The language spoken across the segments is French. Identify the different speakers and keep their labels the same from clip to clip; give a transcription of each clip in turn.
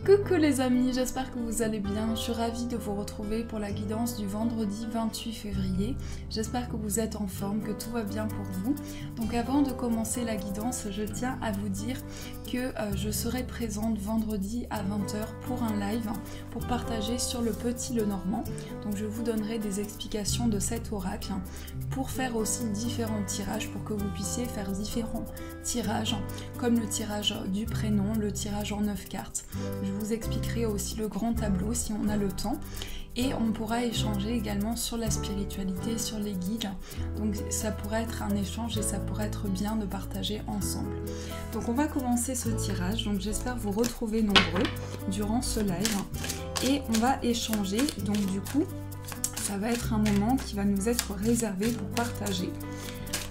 Speaker 1: Coucou les amis, j'espère que vous allez bien. Je suis ravie de vous retrouver pour la guidance du vendredi 28 février. J'espère que vous êtes en forme, que tout va bien pour vous. Donc avant de commencer la guidance, je tiens à vous dire que je serai présente vendredi à 20h pour un live pour partager sur le Petit Lenormand. Donc je vous donnerai des explications de cet oracle pour faire aussi différents tirages pour que vous puissiez faire différents tirages comme le tirage du prénom, le tirage en 9 cartes. Je vous expliquerai aussi le grand tableau si on a le temps et on pourra échanger également sur la spiritualité, sur les guides. Donc ça pourrait être un échange et ça pourrait être bien de partager ensemble. Donc on va commencer ce tirage, donc j'espère vous retrouver nombreux durant ce live et on va échanger. Donc du coup ça va être un moment qui va nous être réservé pour partager.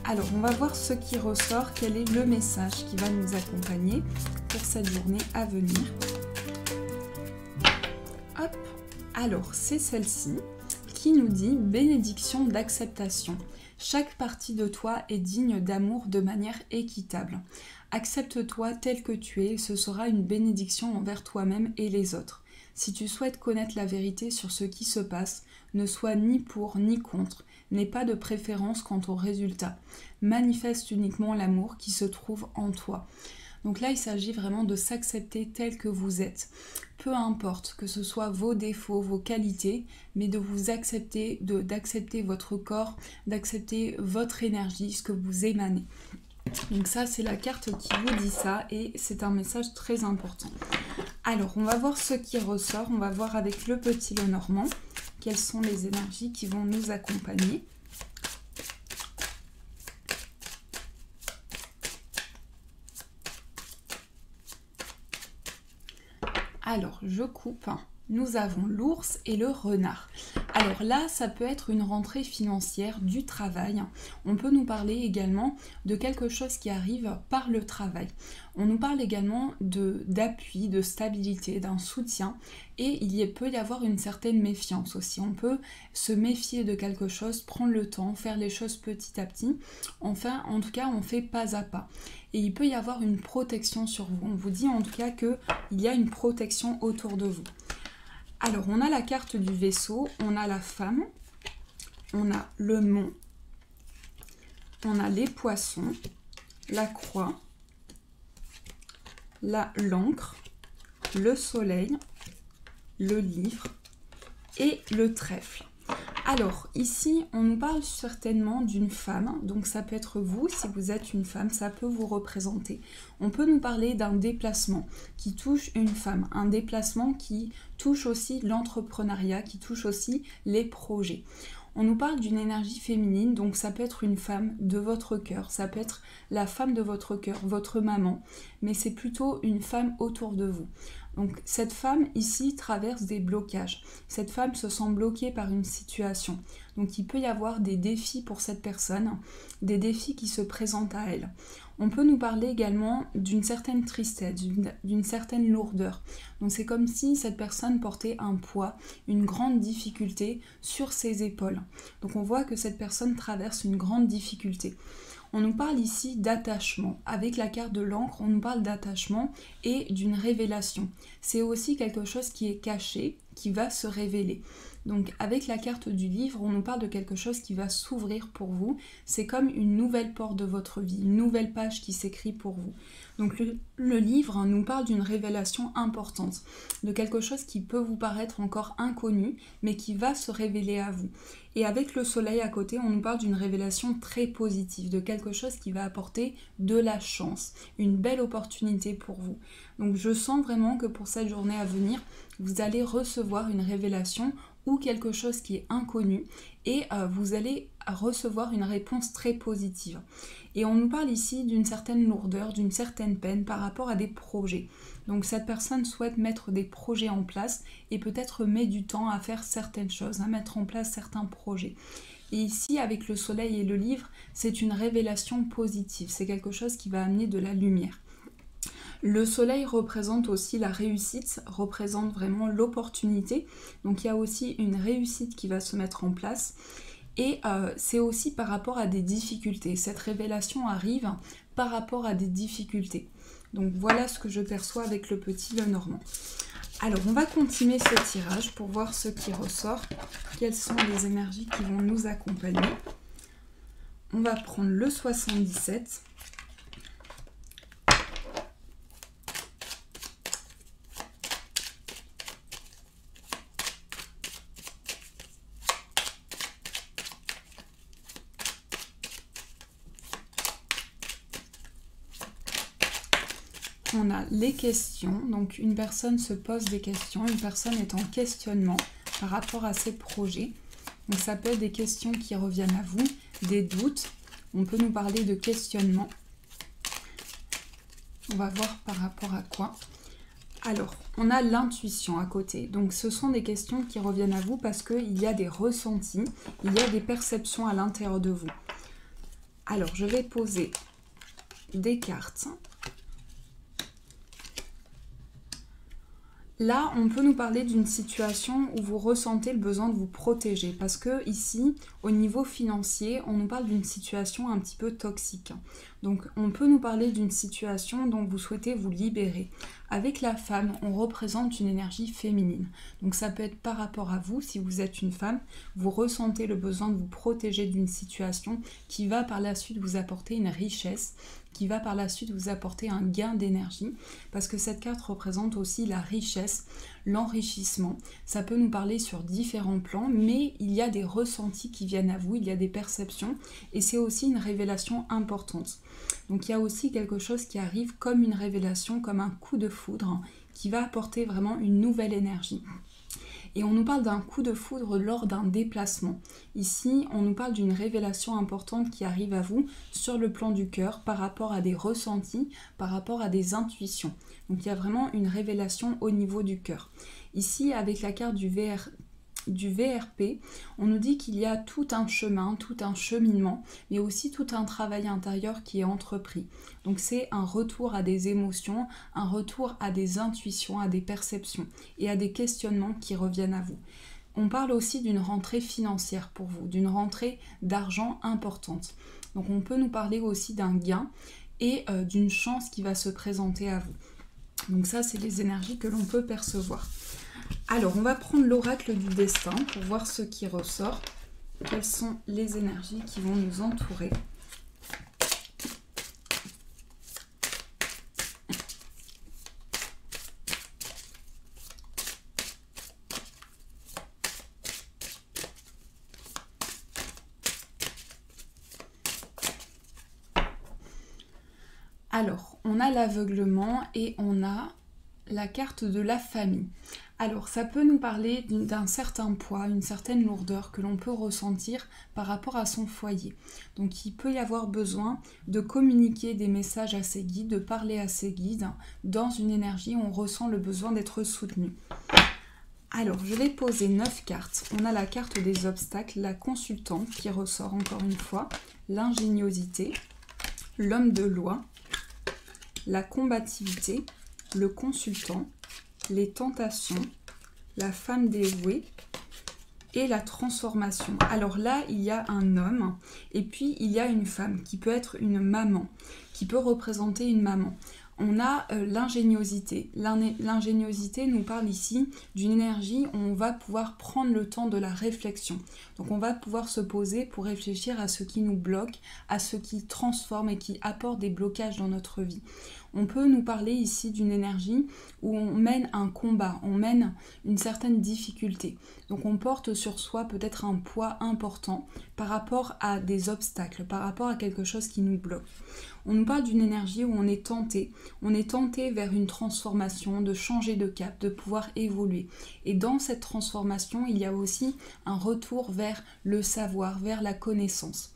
Speaker 1: Alors on va voir ce qui ressort, quel est le message qui va nous accompagner pour cette journée à venir. Hop, alors c'est celle-ci qui nous dit bénédiction d'acceptation. Chaque partie de toi est digne d'amour de manière équitable. Accepte-toi tel que tu es, ce sera une bénédiction envers toi-même et les autres. Si tu souhaites connaître la vérité sur ce qui se passe, ne sois ni pour ni contre, n'aie pas de préférence quant au résultat. Manifeste uniquement l'amour qui se trouve en toi. Donc là, il s'agit vraiment de s'accepter tel que vous êtes. Peu importe que ce soit vos défauts, vos qualités, mais de vous accepter, d'accepter votre corps, d'accepter votre énergie, ce que vous émanez. Donc ça, c'est la carte qui vous dit ça et c'est un message très important. Alors, on va voir ce qui ressort. On va voir avec le Petit Lenormand quelles sont les énergies qui vont nous accompagner. Alors, je coupe. Nous avons l'ours et le renard. Alors là, ça peut être une rentrée financière, du travail. On peut nous parler également de quelque chose qui arrive par le travail. On nous parle également d'appui, de stabilité, d'un soutien. Et peut y avoir une certaine méfiance aussi. On peut se méfier de quelque chose, prendre le temps, faire les choses petit à petit. Enfin, en tout cas, on fait pas à pas. Et il peut y avoir une protection sur vous. On vous dit en tout cas qu'il y a une protection autour de vous. Alors, on a la carte du vaisseau, on a la femme, on a le mont, on a les poissons, la croix, l'encre, le soleil, le livre et le trèfle. Alors, ici, on nous parle certainement d'une femme, donc ça peut être vous, si vous êtes une femme, ça peut vous représenter. On peut nous parler d'un déplacement qui touche une femme, un déplacement qui touche aussi l'entrepreneuriat, qui touche aussi les projets. On nous parle d'une énergie féminine, donc ça peut être une femme de votre cœur, ça peut être la femme de votre cœur, votre maman, mais c'est plutôt une femme autour de vous. Donc cette femme ici traverse des blocages. Cette femme se sent bloquée par une situation. Donc il peut y avoir des défis pour cette personne, des défis qui se présentent à elle. On peut nous parler également d'une certaine tristesse, d'une certaine lourdeur. Donc c'est comme si cette personne portait un poids, une grande difficulté sur ses épaules. Donc on voit que cette personne traverse une grande difficulté. On nous parle ici d'attachement. Avec la carte de l'encre, on nous parle d'attachement et d'une révélation. C'est aussi quelque chose qui est caché, qui va se révéler. Donc avec la carte du livre, on nous parle de quelque chose qui va s'ouvrir pour vous. C'est comme une nouvelle porte de votre vie, une nouvelle page qui s'écrit pour vous. Donc le livre nous parle d'une révélation importante, de quelque chose qui peut vous paraître encore inconnu, mais qui va se révéler à vous. Et avec le soleil à côté, on nous parle d'une révélation très positive, de quelque chose qui va apporter de la chance, une belle opportunité pour vous. Donc je sens vraiment que pour cette journée à venir, vous allez recevoir une révélation ou quelque chose qui est inconnu et vous allez recevoir une réponse très positive. Et on nous parle ici d'une certaine lourdeur, d'une certaine peine par rapport à des projets. Donc cette personne souhaite mettre des projets en place et peut-être met du temps à faire certaines choses, à mettre en place certains projets. Et ici, avec le soleil et le livre, c'est une révélation positive. C'est quelque chose qui va amener de la lumière. Le soleil représente aussi la réussite, représente vraiment l'opportunité. Donc il y a aussi une réussite qui va se mettre en place. Et c'est aussi par rapport à des difficultés. Cette révélation arrive par rapport à des difficultés. Donc voilà ce que je perçois avec le Petit Lenormand. Alors, on va continuer ce tirage pour voir ce qui ressort. Quelles sont les énergies qui vont nous accompagner. On va prendre le 77. On a les questions, donc une personne se pose des questions, une personne est en questionnement par rapport à ses projets. Donc ça peut être des questions qui reviennent à vous, des doutes, on peut nous parler de questionnement. On va voir par rapport à quoi. Alors, on a l'intuition à côté, donc ce sont des questions qui reviennent à vous parce qu'il y a des ressentis, il y a des perceptions à l'intérieur de vous. Alors, je vais poser des cartes. Là, on peut nous parler d'une situation où vous ressentez le besoin de vous protéger parce que ici, au niveau financier, on nous parle d'une situation un petit peu toxique. Donc, on peut nous parler d'une situation dont vous souhaitez vous libérer. Avec la femme, on représente une énergie féminine. Donc, ça peut être par rapport à vous, si vous êtes une femme, vous ressentez le besoin de vous protéger d'une situation qui va par la suite vous apporter une richesse, qui va par la suite vous apporter un gain d'énergie, parce que cette carte représente aussi la richesse, l'enrichissement. Ça peut nous parler sur différents plans, mais il y a des ressentis qui viennent à vous, il y a des perceptions, et c'est aussi une révélation importante. Donc il y a aussi quelque chose qui arrive comme une révélation, comme un coup de foudre, qui va apporter vraiment une nouvelle énergie. Et on nous parle d'un coup de foudre lors d'un déplacement. Ici, on nous parle d'une révélation importante qui arrive à vous sur le plan du cœur par rapport à des ressentis, par rapport à des intuitions. Donc il y a vraiment une révélation au niveau du cœur. Ici, avec la carte du VRP, on nous dit qu'il y a tout un chemin, tout un cheminement, mais aussi tout un travail intérieur qui est entrepris. Donc c'est un retour à des émotions, un retour à des intuitions, à des perceptions et à des questionnements qui reviennent à vous. On parle aussi d'une rentrée financière pour vous, d'une rentrée d'argent importante. Donc on peut nous parler aussi d'un gain et d'une chance qui va se présenter à vous. Donc ça, c'est les énergies que l'on peut percevoir. Alors, on va prendre l'oracle du destin pour voir ce qui ressort. Quelles sont les énergies qui vont nous entourer? Alors, on a l'aveuglement et on a la carte de la famille. Alors, ça peut nous parler d'un certain poids, une certaine lourdeur que l'on peut ressentir par rapport à son foyer. Donc, il peut y avoir besoin de communiquer des messages à ses guides, de parler à ses guides dans une énergie où on ressent le besoin d'être soutenu. Alors, je vais poser 9 cartes. On a la carte des obstacles, la consultante qui ressort encore une fois, l'ingéniosité, l'homme de loi, la combativité, le consultant, les tentations, la femme dévouée et la transformation. Alors là, il y a un homme et puis il y a une femme qui peut être une maman, qui peut représenter une maman. On a l'ingéniosité. L'ingéniosité nous parle ici d'une énergie où on va pouvoir prendre le temps de la réflexion. Donc on va pouvoir se poser pour réfléchir à ce qui nous bloque, à ce qui transforme et qui apporte des blocages dans notre vie. On peut nous parler ici d'une énergie où on mène un combat, on mène une certaine difficulté. Donc on porte sur soi peut-être un poids important par rapport à des obstacles, par rapport à quelque chose qui nous bloque. On nous parle d'une énergie où on est tenté vers une transformation, de changer de cap, de pouvoir évoluer. Et dans cette transformation, il y a aussi un retour vers le savoir, vers la connaissance.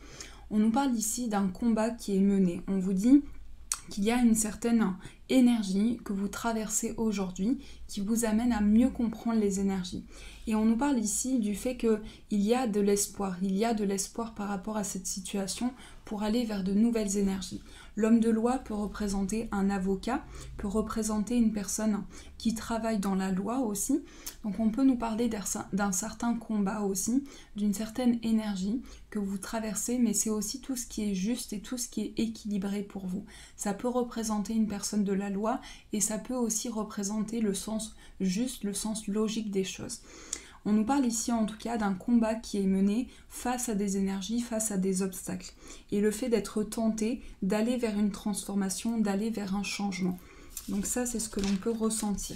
Speaker 1: On nous parle ici d'un combat qui est mené. On vous dit qu'il y a une certaine énergie que vous traversez aujourd'hui qui vous amène à mieux comprendre les énergies. Et on nous parle ici du fait qu'il y a de l'espoir. Il y a de l'espoir par rapport à cette situation pour aller vers de nouvelles énergies. L'homme de loi peut représenter un avocat, peut représenter une personne qui travaille dans la loi aussi. Donc on peut nous parler d'un certain combat aussi, d'une certaine énergie que vous traversez, mais c'est aussi tout ce qui est juste et tout ce qui est équilibré pour vous. Ça peut représenter une personne de la loi et ça peut aussi représenter le sens juste, le sens logique des choses. On nous parle ici en tout cas d'un combat qui est mené face à des énergies, face à des obstacles. Et le fait d'être tenté, d'aller vers une transformation, d'aller vers un changement. Donc ça, c'est ce que l'on peut ressentir.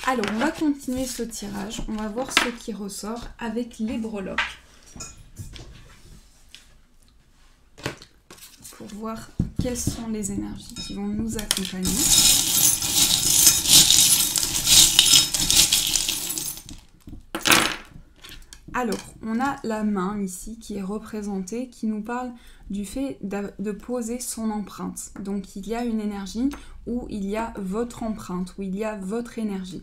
Speaker 1: Alors, on va continuer ce tirage. On va voir ce qui ressort avec les breloques. Pour voir quelles sont les énergies qui vont nous accompagner. Alors, on a la main ici qui est représentée, qui nous parle du fait de poser son empreinte. Donc, il y a une énergie où il y a votre empreinte, où il y a votre énergie.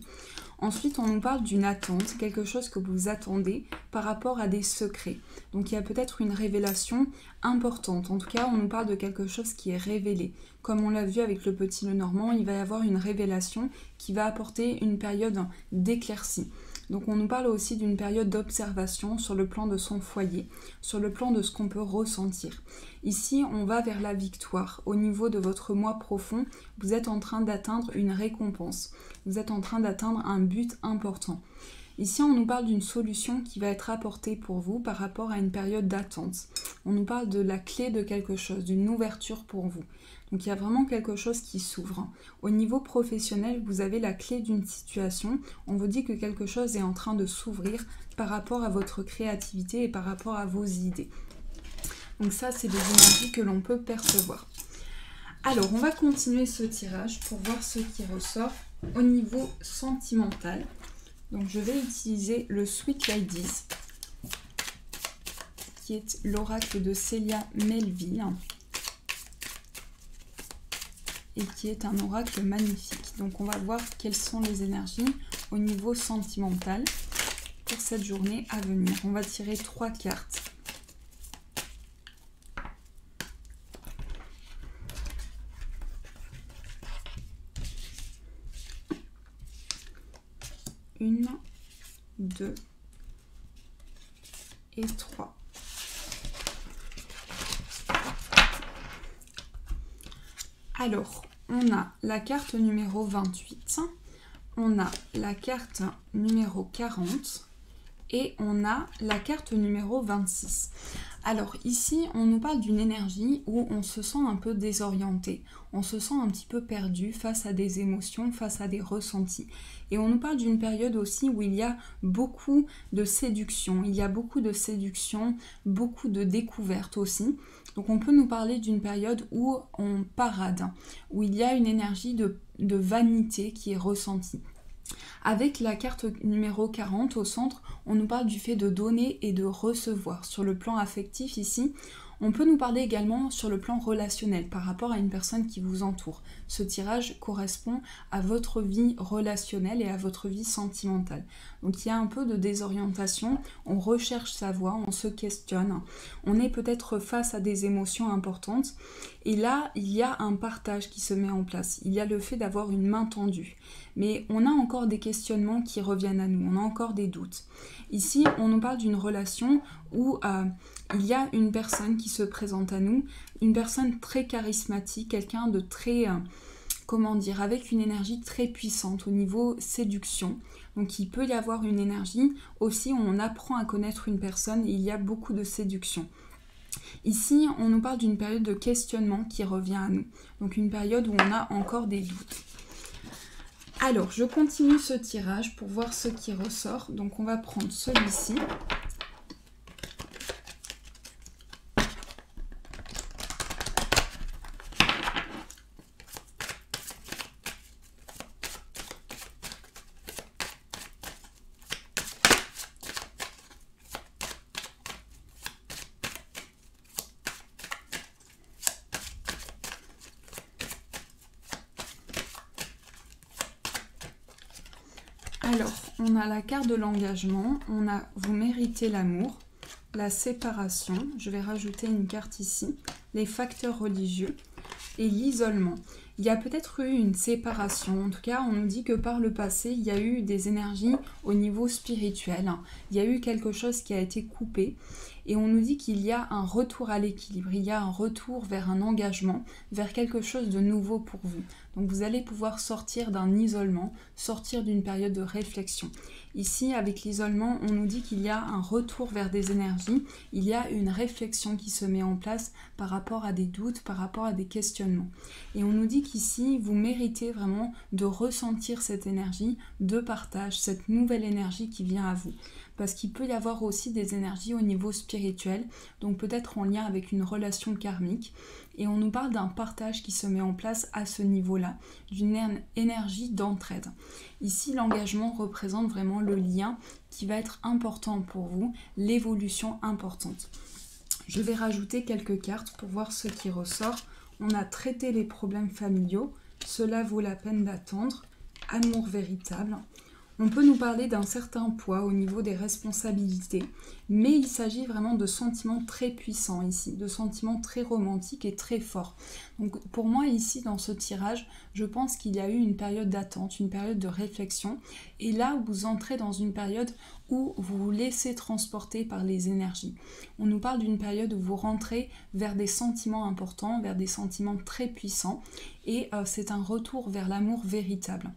Speaker 1: Ensuite, on nous parle d'une attente, quelque chose que vous attendez par rapport à des secrets. Donc, il y a peut-être une révélation importante. En tout cas, on nous parle de quelque chose qui est révélé. Comme on l'a vu avec le petit Lenormand, il va y avoir une révélation qui va apporter une période d'éclaircie. Donc on nous parle aussi d'une période d'observation sur le plan de son foyer, sur le plan de ce qu'on peut ressentir. Ici, on va vers la victoire. Au niveau de votre moi profond, vous êtes en train d'atteindre une récompense. Vous êtes en train d'atteindre un but important. Ici, on nous parle d'une solution qui va être apportée pour vous par rapport à une période d'attente. On nous parle de la clé de quelque chose, d'une ouverture pour vous. Donc il y a vraiment quelque chose qui s'ouvre. Au niveau professionnel, vous avez la clé d'une situation. On vous dit que quelque chose est en train de s'ouvrir par rapport à votre créativité et par rapport à vos idées. Donc ça, c'est des énergies que l'on peut percevoir. Alors, on va continuer ce tirage pour voir ce qui ressort au niveau sentimental. Donc je vais utiliser le Sweet Ladies, qui est l'oracle de Célia Melville. Et qui est un oracle magnifique. Donc on va voir quelles sont les énergies au niveau sentimental pour cette journée à venir. On va tirer 3 cartes. Une, 2 et 3. Alors, on a la carte numéro 28, on a la carte numéro 40 et on a la carte numéro 26. Alors ici, on nous parle d'une énergie où on se sent un peu désorienté, on se sent un petit peu perdu face à des émotions, face à des ressentis. Et on nous parle d'une période aussi où il y a beaucoup de séduction, beaucoup de découvertes aussi. Donc on peut nous parler d'une période où on parade, où il y a une énergie de vanité qui est ressentie. Avec la carte numéro 40 au centre, on nous parle du fait de donner et de recevoir. Sur le plan affectif ici, on peut nous parler également sur le plan relationnel par rapport à une personne qui vous entoure. Ce tirage correspond à votre vie relationnelle et à votre vie sentimentale. Donc il y a un peu de désorientation, on recherche sa voie, on se questionne, on est peut-être face à des émotions importantes. Et là, il y a un partage qui se met en place. Il y a le fait d'avoir une main tendue. Mais on a encore des questionnements qui reviennent à nous, on a encore des doutes. Ici, on nous parle d'une relation où il y a une personne qui se présente à nous, une personne très charismatique, quelqu'un de très, avec une énergie très puissante au niveau séduction. Donc il peut y avoir une énergie aussi, on apprend à connaître une personne et il y a beaucoup de séduction. Ici, on nous parle d'une période de questionnement qui revient à nous. Donc une période où on a encore des doutes. Alors, je continue ce tirage pour voir ce qui ressort. Donc, on va prendre celui-ci. Alors, on a la carte de l'engagement, on a « Vous méritez l'amour », la séparation, je vais rajouter une carte ici, les facteurs religieux et l'isolement. Il y a peut-être eu une séparation, en tout cas on nous dit que par le passé il y a eu des énergies au niveau spirituel, il y a eu quelque chose qui a été coupé et on nous dit qu'il y a un retour à l'équilibre, il y a un retour vers un engagement, vers quelque chose de nouveau pour vous. Donc vous allez pouvoir sortir d'un isolement, sortir d'une période de réflexion. Ici, avec l'isolement, on nous dit qu'il y a un retour vers des énergies, il y a une réflexion qui se met en place par rapport à des doutes, par rapport à des questionnements. Et on nous dit qu'ici, vous méritez vraiment de ressentir cette énergie de partage, cette nouvelle énergie qui vient à vous. Parce qu'il peut y avoir aussi des énergies au niveau spirituel, donc peut-être en lien avec une relation karmique. Et on nous parle d'un partage qui se met en place à ce niveau-là, d'une énergie d'entraide. Ici, l'engagement représente vraiment le lien qui va être important pour vous, l'évolution importante. Je vais rajouter quelques cartes pour voir ce qui ressort. On a traité les problèmes familiaux, cela vaut la peine d'attendre, amour véritable. On peut nous parler d'un certain poids au niveau des responsabilités, mais il s'agit vraiment de sentiments très puissants ici, de sentiments très romantiques et très forts. Donc pour moi ici dans ce tirage, je pense qu'il y a eu une période d'attente, une période de réflexion, et là vous entrez dans une période où vous vous laissez transporter par les énergies. On nous parle d'une période où vous rentrez vers des sentiments importants, vers des sentiments très puissants, et c'est un retour vers l'amour véritable.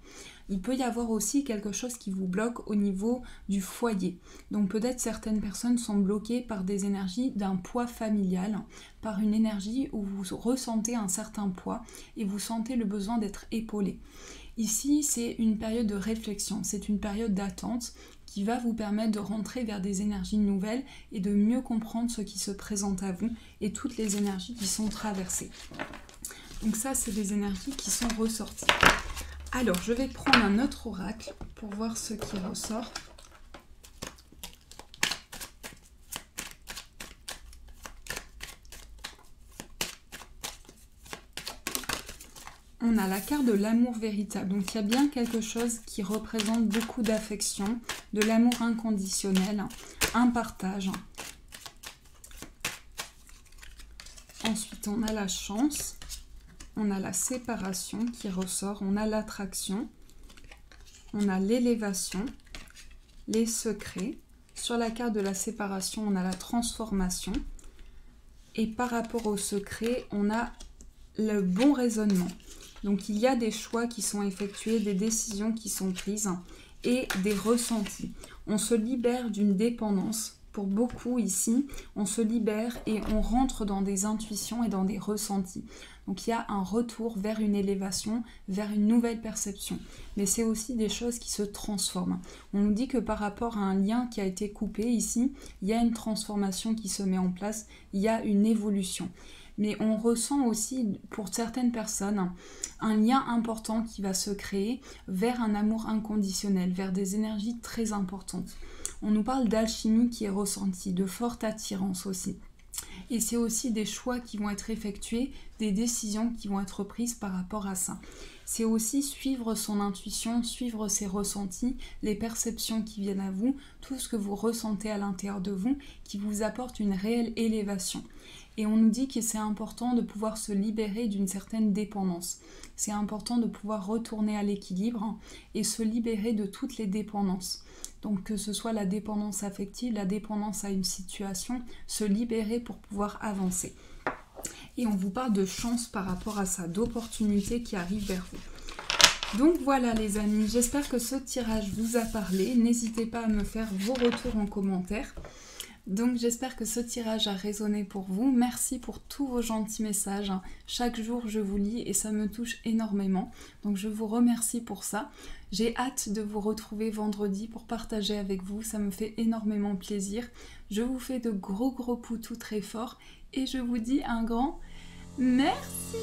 Speaker 1: Il peut y avoir aussi quelque chose qui vous bloque au niveau du foyer. Donc peut-être certaines personnes sont bloquées par des énergies d'un poids familial, par une énergie où vous ressentez un certain poids et vous sentez le besoin d'être épaulé. Ici, c'est une période de réflexion, c'est une période d'attente qui va vous permettre de rentrer vers des énergies nouvelles et de mieux comprendre ce qui se présente à vous et toutes les énergies qui sont traversées. Donc ça, c'est des énergies qui sont ressorties. Alors, je vais prendre un autre oracle pour voir ce qui ressort. On a la carte de l'amour véritable. Donc, il y a bien quelque chose qui représente beaucoup d'affection, de l'amour inconditionnel, un partage. Ensuite, on a la chance. On a la séparation qui ressort, on a l'attraction, on a l'élévation, les secrets. Sur la carte de la séparation, on a la transformation. Et par rapport au secret, on a le bon raisonnement. Donc il y a des choix qui sont effectués, des décisions qui sont prises et des ressentis. On se libère d'une dépendance. Pour beaucoup ici, on se libère et on rentre dans des intuitions et dans des ressentis. Donc il y a un retour vers une élévation, vers une nouvelle perception. Mais c'est aussi des choses qui se transforment. On nous dit que par rapport à un lien qui a été coupé ici, il y a une transformation qui se met en place, il y a une évolution. Mais on ressent aussi, pour certaines personnes, un lien important qui va se créer vers un amour inconditionnel, vers des énergies très importantes. On nous parle d'alchimie qui est ressentie, de forte attirance aussi. Et c'est aussi des choix qui vont être effectués, des décisions qui vont être prises par rapport à ça. C'est aussi suivre son intuition, suivre ses ressentis, les perceptions qui viennent à vous, tout ce que vous ressentez à l'intérieur de vous, qui vous apporte une réelle élévation. Et on nous dit que c'est important de pouvoir se libérer d'une certaine dépendance. C'est important de pouvoir retourner à l'équilibre et se libérer de toutes les dépendances. Donc que ce soit la dépendance affective, la dépendance à une situation, se libérer pour pouvoir avancer. Et on vous parle de chance par rapport à ça, d'opportunités qui arrivent vers vous. Donc voilà les amis, j'espère que ce tirage vous a parlé. N'hésitez pas à me faire vos retours en commentaire. Donc j'espère que ce tirage a résonné pour vous. Merci pour tous vos gentils messages. Chaque jour je vous lis et ça me touche énormément. Donc je vous remercie pour ça. J'ai hâte de vous retrouver vendredi pour partager avec vous. Ça me fait énormément plaisir. Je vous fais de gros poutous très forts et je vous dis un grand merci.